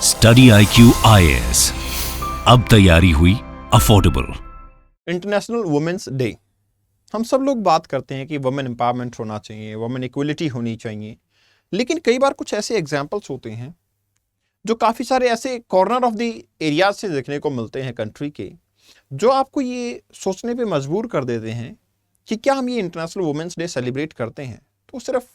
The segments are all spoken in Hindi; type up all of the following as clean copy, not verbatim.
स्टडी IQ IAS, अब तैयारी हुई अफोर्डेबल। International women's day. हम सब लोग बात करते हैं कि वुमेन एम्पावरमेंट होना चाहिए, वुमेन इक्वलिटी होनी चाहिए, लेकिन कई बार कुछ ऐसे एग्जाम्पल्स होते हैं जो काफ़ी सारे ऐसे कॉर्नर ऑफ द एरियाज से देखने को मिलते हैं कंट्री के, जो आपको ये सोचने पे मजबूर कर देते हैं कि क्या हम ये इंटरनेशनल वुमेन्स डे सेलिब्रेट करते हैं तो सिर्फ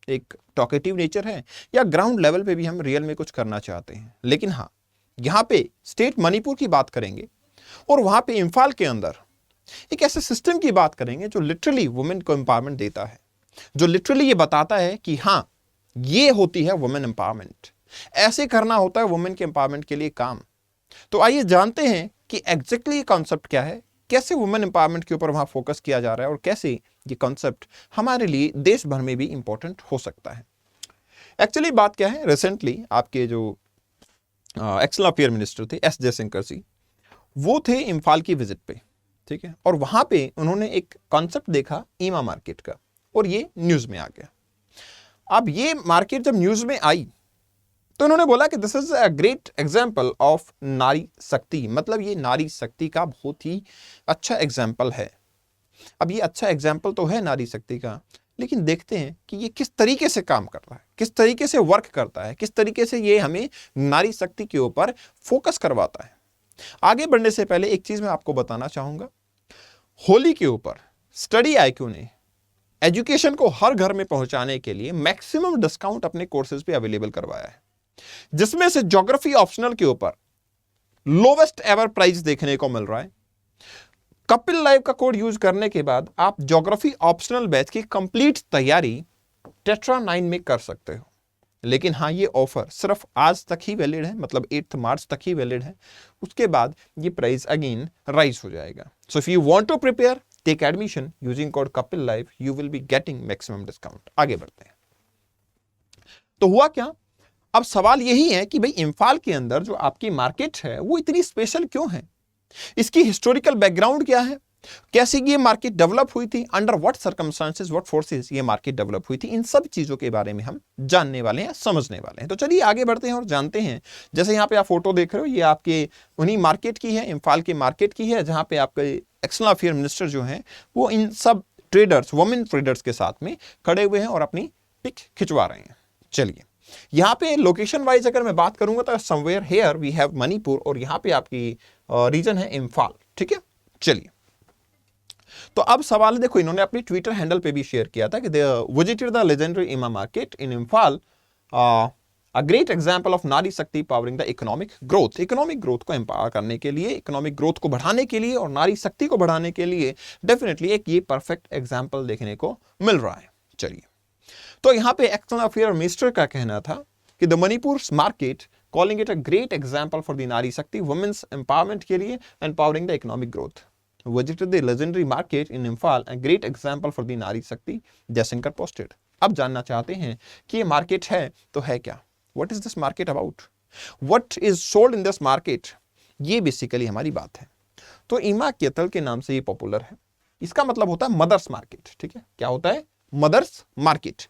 एक टॉकेटिव नेचर है या ग्राउंड लेवल पे भी हम रियल में कुछ करना चाहते हैं। लेकिन हाँ, यहाँ पे स्टेट मणिपुर की बात करेंगे और वहाँ पे इम्फाल के अंदर एक ऐसे सिस्टम की बात करेंगे जो लिटरली वुमेन को एम्पावरमेंट देता है, जो लिटरली ये बताता है कि हाँ, ये होती है वुमेन एम्पावरमेंट, ऐसे करना होता है वुमेन के एम्पावरमेंट के लिए काम। तो आइए जानते हैं कि एग्जैक्टली ये कॉन्सेप्ट क्या है, कैसे वुमेन एम्पावरमेंट के ऊपर वहाँ फोकस किया जा रहा है और कैसे ये कॉन्सेप्ट हमारे लिए देश भर में भी इंपॉर्टेंट हो सकता है। एक्चुअली बात क्या है, रिसेंटली आपके जो एक्सटर्नल अफेयर मिनिस्टर थे एस जयशंकर जी, वो थे इम्फाल की विजिट पे, ठीक है, और वहाँ पे उन्होंने एक कॉन्सेप्ट देखा ईमा मार्केट का और ये न्यूज़ में आ गया। अब ये मार्केट जब न्यूज़ में आई तो उन्होंने बोला कि this is a great example of नारी शक्ति, मतलब ये नारी शक्ति का बहुत ही अच्छा एग्जाम्पल है। अब ये अच्छा एग्जाम्पल तो है नारी शक्ति का, लेकिन देखते हैं कि ये किस तरीके से काम कर रहा है, किस तरीके से वर्क करता है, किस तरीके से ये हमें नारी शक्ति के ऊपर फोकस करवाता है। आगे बढ़ने से पहले एक चीज मैं आपको बताना चाहूंगा, होली के ऊपर स्टडी IQ ने एजुकेशन को हर घर में पहुंचाने के लिए मैक्सिमम डिस्काउंट अपने कोर्सेज पे अवेलेबल करवाया है, जिसमें से ज्योग्राफी ऑप्शनल के ऊपर लोवेस्ट एवर प्राइस देखने को मिल रहा है। कपिल लाइव का कोड यूज करने के बाद आप ज्योग्राफी ऑप्शनल बैच की कंप्लीट तैयारी टेट्रा 9 में कर सकते हो। लेकिन हाँ, ये ऑफर सिर्फ आज तक ही वैलिड है, मतलब 8 मार्च तक ही वैलिड है। उसके बाद ये प्राइस अगेन राइज हो जाएगा। So if you want to prepare, take admission using code Kapil live, you will be getting maximum discount. आगे बढ़ते हैं। तो हुआ क्या, अब सवाल यही है कि भाई इम्फाल के अंदर जो आपकी मार्केट है वो इतनी स्पेशल क्यों है, इसकी हिस्टोरिकल बैकग्राउंड क्या है, कैसे ये मार्केट डेवलप हुई थी, under what circumstances, what forces ये मार्केट डेवलप हुई थी, इन सब चीजों के बारे में हम जानने वाले हैं, समझने वाले हैं। तो चलिए आगे बढ़ते हैं और जानते हैं। जैसे यहाँ पे आप फोटो देख रहे हो, ये आपके उन्हीं मार्केट की है, इम्फाल के मार्केट की है, जहां पे आपके एक्सटर्नल अफेयर मिनिस्टर जो है वो इन सब ट्रेडर्स, वुमेन ट्रेडर्स के साथ में खड़े हुए हैं और अपनी पिक खिंचवा रहे हैं। चलिए यहाँ पे लोकेशन वाइज अगर मैं बात करूंगा तो somewhere here we have Manipur और यहाँ पे आपकी रीजन है इम्फाल, ठीक है। चलिए, तो अब सवाल देखो, इन्होंने अपनी ट्विटर हैंडल पे भी शेयर किया था कि दे विजिटेड द लेजेंडरी ईमा market in Imphal, a great example of नारी शक्ति powering the economic growth. Economic growth को एम्पावर करने के लिए, इकोनॉमिक ग्रोथ को बढ़ाने के लिए और नारी शक्ति को बढ़ाने के लिए डेफिनेटली एक ये परफेक्ट एग्जाम्पल देखने को मिल रहा है। चलिए, तो यहाँ पे एक्सटर्नल अफेयर मिनिस्टर का कहना था कि the Manipur market calling it a great example for the नारी शक्ति वुमेन्स एम्पावरमेंट के लिए and powering the economic growth. Visited the legendary market in Imphal, a great example for the नारी शक्ति, जयशंकर पोस्टेड। अब जानना चाहते हैं कि ये मार्केट है तो है क्या, what is this market about, what is sold in this market, ये बेसिकली हमारी बात है। तो ईमा केतल के नाम से ये पॉपुलर है। इसका मतलब होता है मदर्स मार्केट, ठीक है। क्या होता है? Mothers market.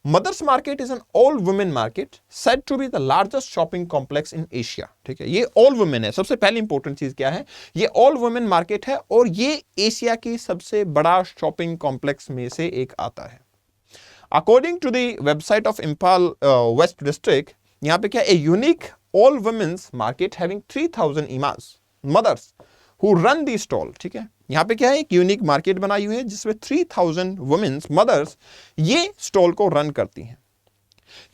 Mothers market is an all women market said to be the largest shopping complex in Asia, ठीक है। ये ऑल वुमेन है। सबसे पहली इंपॉर्टेंट चीज क्या है, ये ऑल वुमेन मार्केट है और ये एशिया की सबसे बड़ा शॉपिंग कॉम्प्लेक्स में से एक आता है। According to the website of Imphal west district, यहाँ पे क्या, a unique all womens market having 3000 Imas mothers who run the stall, ठीक है। यहाँ पे क्या है, एक यूनिक मार्केट बनाई हुई है जिसमें 3000 वुमेन्स मदर्स ये स्टॉल को रन करती हैं।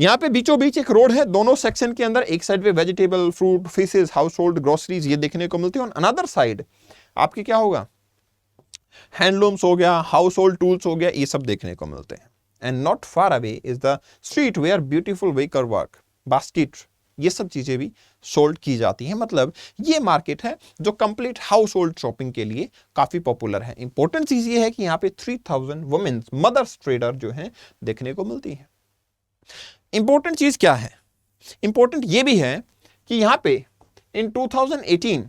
यहाँ पे बीचों बीच एक रोड है, दोनों सेक्शन के अंदर एक साइड पे vegetable, fruit, fishes, house hold groceries ये देखने को मिलती है और अनदर साइड आपके क्या होगा, हैंडलूम्स हो गया, हाउस होल्ड टूल्स हो गया, ये सब देखने को मिलते हैं। And not far away is the street wear beautiful waker work basket, ये सब चीजें भी सोल्ड की जाती हैं। मतलब ये मार्केट है जो कंप्लीट हाउस होल्ड शॉपिंग के लिए काफी पॉपुलर है। इंपॉर्टेंट चीज ये है कि यहाँ पे 3000 वुमेन्स मदर्स ट्रेडर जो हैं देखने को मिलती है। इंपॉर्टेंट चीज क्या है, इंपॉर्टेंट ये भी है कि यहाँ पे इन 2018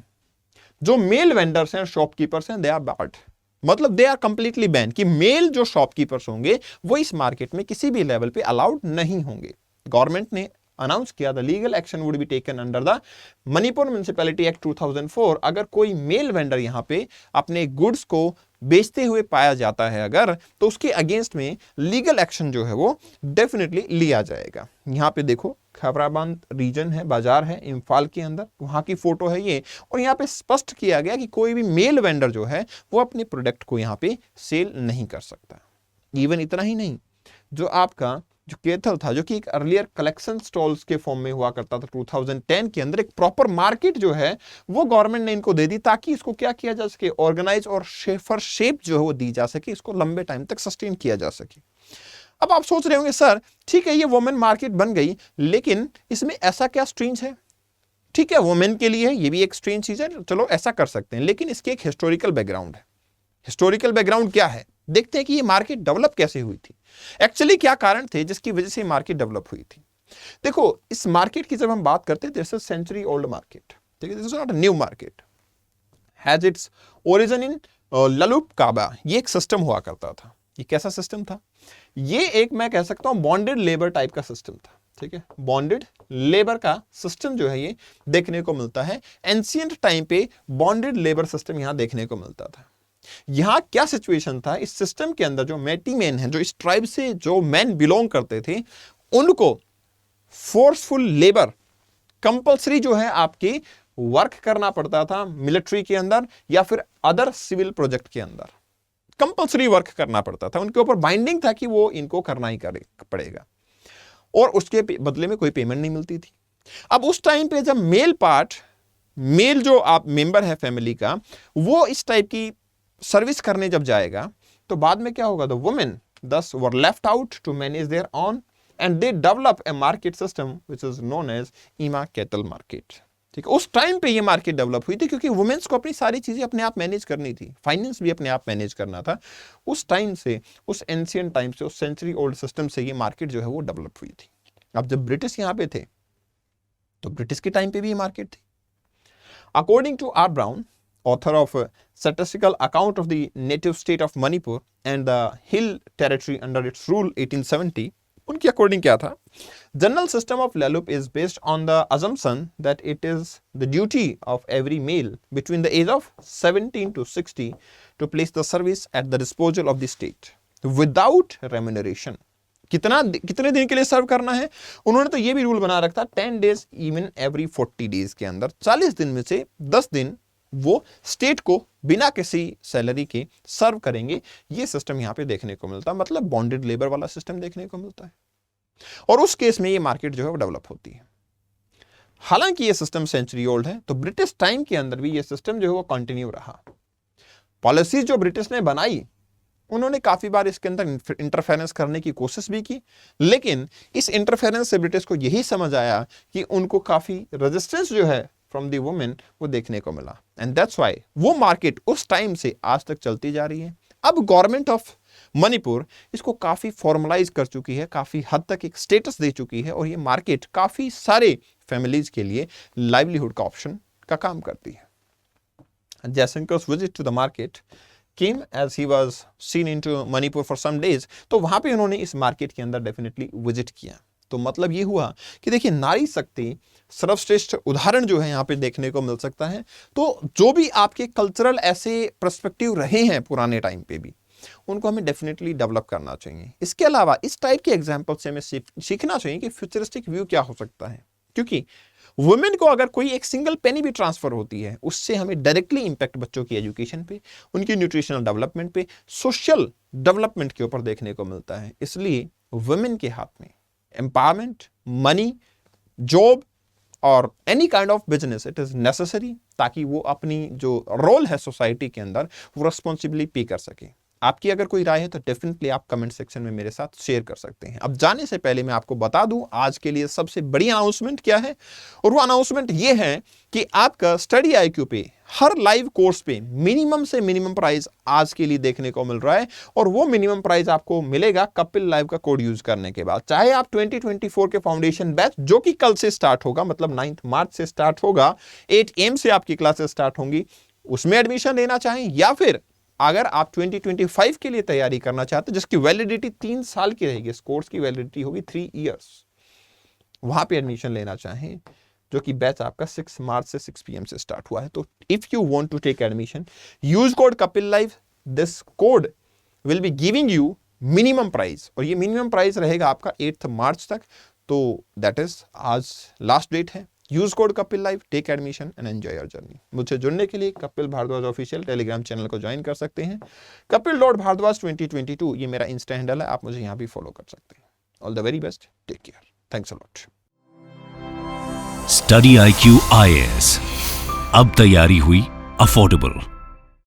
जो मेल वेंडर्स हैं, शॉपकीपर्स हैं, दे आर बार्ड, मतलब दे आर कंप्लीटली बैन, कि मेल जो शॉपकीपर्स होंगे वो इस मार्केट में किसी भी लेवल पे अलाउड नहीं होंगे। गवर्नमेंट ने अनाउंस किया the legal action would be taken under the Manipur municipality act 2004। अगर कोई मेल वेंडर यहां पे अपने गुड्स को बेचते हुए पाया जाता है अगर, तो उसके अगेंस्ट में लीगल एक्शन जो है वो डेफिनेटली लिया जाएगा। यहां पे देखो खैबराबाद रीजन है, बाजार है इम्फाल के अंदर, वहां की फोटो है ये, और यहाँ पे स्पष्ट किया गया कि कोई भी मेल वेंडर जो है वो अपने प्रोडक्ट को यहाँ पे सेल नहीं कर सकता। इवन इतना ही नहीं, जो आपका जो कैथल था, जो कि एक अर्लियर कलेक्शन स्टॉल्स के फॉर्म में हुआ करता था 2010 के अंदर, एक प्रॉपर मार्केट जो है वो गवर्नमेंट ने इनको दे दी ताकि इसको क्या किया जा सके, ऑर्गेनाइज और शेफर शेप जो है वो दी जा सके, इसको लंबे टाइम तक सस्टेन किया जा सके। अब आप सोच रहे होंगे सर ठीक है ये वुमेन मार्केट बन गई, लेकिन इसमें ऐसा क्या स्ट्रेंज है? ठीक है वुमेन के लिए है, ये भी एक स्ट्रेंज चीज है, चलो ऐसा कर सकते हैं, लेकिन इसके एक हिस्टोरिकल बैकग्राउंड है। हिस्टोरिकल बैकग्राउंड क्या है, देखते हैं कि ये मार्केट डेवलप कैसे हुई थी, एक्चुअली क्या कारण थे जिसकी वजह से मार्केट डेवलप हुई थी। देखो इस मार्केट की जब हम बात करते हैं, this is century old market, ठीक है, this is not a new market, has its origin in Lallup Kaba. ये एक सिस्टम हुआ करता था। ये कैसा सिस्टम था? ये एक मैं कह सकता हूं बॉन्डेड लेबर टाइप का सिस्टम था, ठीक है, बॉन्डेड लेबर का सिस्टम जो है ये देखने को मिलता है। एंशिएंट टाइम पे बॉन्डेड लेबर सिस्टम यहां देखने को मिलता था। यहां क्या सिचुएशन था, इस सिस्टम के अंदर जो मैटी मैन है, जो इस ट्राइब से जो मैन बिलोंग करते थे, उनको फोर्सफुल लेबर कंपल्सरी जो है आपकी वर्क करना पड़ता था मिलिट्री के अंदर या फिर अदर सिविल प्रोजेक्ट के अंदर, कंपल्सरी वर्क करना पड़ता था, उनके ऊपर बाइंडिंग था कि वो इनको करना ही पड़ेगा, और उसके बदले में कोई पेमेंट नहीं मिलती थी। अब उस टाइम पे जब मेल जो आप मेंबर है फैमिली का, वो इस टाइप की सर्विस करने जब जाएगा, तो बाद में क्या होगा, the women thus were left out to manage their own and they develop a market system which is known as ईमा कैटल मार्केट। ठीक है, उस टाइम पे ये मार्केट डेवलप हुई थी क्योंकि वुमेन्स को अपनी सारी चीजें अपने आप मैनेज करनी थी, फाइनेंस भी अपने आप मैनेज करना था। उस टाइम से, उस एंशिएंट टाइम से, उस सेंचुरी ओल्ड सिस्टम से ये मार्केट जो है वो डेवलप हुई थी। अब जब ब्रिटिश यहां पे थे, तो ब्रिटिश के टाइम पे भी ये मार्केट थी। According to R Brown, author of a statistical account of the native state of Manipur and the Hill territory under its rule 1870, उनके अकॉर्डिंग क्या था, general system of Lallup is based on the assumption that it is the duty of every male between the age of 17 to 60 to place the service at the disposal of the state without remuneration। कितने दिन के लिए सर्व करना है, उन्होंने तो ये भी रूल बना रखा था 10 days इवन एवरी 40 days के अंदर, 40 दिन में से 10 दिन वो स्टेट को बिना किसी सैलरी के सर्व करेंगे। ये सिस्टम यहां पे देखने को मिलता है, मतलब बॉन्डेड लेबर वाला सिस्टम देखने को मिलता है, और उस केस में ये मार्केट जो है वो डेवलप होती है। हालांकि ये सिस्टम सेंचुरी ओल्ड है, तो ब्रिटिश टाइम के अंदर भी ये सिस्टम जो है वो कंटिन्यू रहा। पॉलिसी जो ब्रिटिश ने बनाई, उन्होंने काफी बार इसके अंदर इंटरफेरेंस करने की कोशिश भी की, लेकिन इस इंटरफेरेंस से ब्रिटिश को यही समझ आया कि उनको काफी रेजिस्टेंस जो है फ्रॉम दी वुमेन वो देखने को मिला, एंड दैट्स व्हाई वो मार्केट उस टाइम से आज तक चलती जा रही है। अब गवर्नमेंट ऑफ मणिपुर इसको काफी फॉर्मलाइज कर चुकी है, काफी हद तक एक स्टेटस दे चुकी है, और ये मार्केट काफी सारे फैमिलीज के लिए लाइवलीहुड का ऑप्शन का काम करती है। Jaishankar's visit to the market came as he was seen into Manipur for some days, तो वहां पे उन्होंने इस मार्केट के अंदर डेफिनेटली विजिट किया। तो मतलब ये हुआ कि देखिए नारी शक्ति सर्वश्रेष्ठ उदाहरण जो है यहाँ पे देखने को मिल सकता है। तो जो भी आपके कल्चरल ऐसे पर्सपेक्टिव रहे हैं पुराने टाइम पे भी, उनको हमें डेफिनेटली डेवलप करना चाहिए। इसके अलावा इस टाइप के एग्जाम्पल से हमें सीखना चाहिए कि फ्यूचरिस्टिक व्यू क्या हो सकता है, क्योंकि वुमेन को अगर कोई एक सिंगल पेनी भी ट्रांसफर होती है, उससे हमें डायरेक्टली इंपैक्ट बच्चों की एजुकेशन पे, उनकी न्यूट्रिशनल डेवलपमेंट पे, सोशल डेवलपमेंट के ऊपर देखने को मिलता है। इसलिए वुमेन के हाथ में एम्पावरमेंट, मनी, जॉब और any kind of business it is necessary, ताकि वो अपनी जो रोल है सोसाइटी के अंदर वो रिस्पॉन्सिबली पे कर सके। आपकी अगर कोई राय है तो डेफिनेटली आप कमेंट सेक्शन में मेरे साथ शेयर कर सकते हैं। अब जाने से पहले मैं आपको बता दूं आज के लिए सबसे बड़ी अनाउंसमेंट क्या है, और वो अनाउंसमेंट ये है कि आपका स्टडी IQ पे हर लाइव कोर्स पे मिनिमम से मिनिमम प्राइस आज के लिए देखने को मिल रहा है, और वो मिनिमम प्राइस आपको मिलेगा कपिल लाइव का कोड यूज करने के बाद। चाहे आप 2024 के फाउंडेशन बैच जो कि कल से स्टार्ट होगा, मतलब 9 मार्च से स्टार्ट होगा, 8 AM से आपकी क्लासेस स्टार्ट होंगी, उसमें एडमिशन लेना चाहें, या फिर अगर आप 2025 के लिए तैयारी करना चाहते हैं जिसकी वैलिडिटी 3 साल की रहेगी, इस कोर्स की वैलिडिटी होगी 3 इयर्स, वहाँ पे एडमिशन लेना चाहें, जो कि बैच आपका 6 मार्च से 6 PM से स्टार्ट हुआ है, तो if you want to take admission use code Kapil live. This code will be giving you minimum price, और ये मिनिमम प्राइस रहेगा आपका 8 मार्च तक. तो दैट इज आज लास्ट डेट है. Use code Kapil live, take admission and enjoy your journey. मुझे जुड़ने के लिए Kapil Bhardwaj official Telegram channel को ज्वाइन कर सकते हैं. Kapil.Bhardwaj 2022 ये मेरा इंस्टा हैंडल है, आप मुझे यहाँ भी फॉलो कर सकते हैं. All the very best, take care, thanks a lot. Study IQ IAS, अब तैयारी हुई अफोर्डेबल.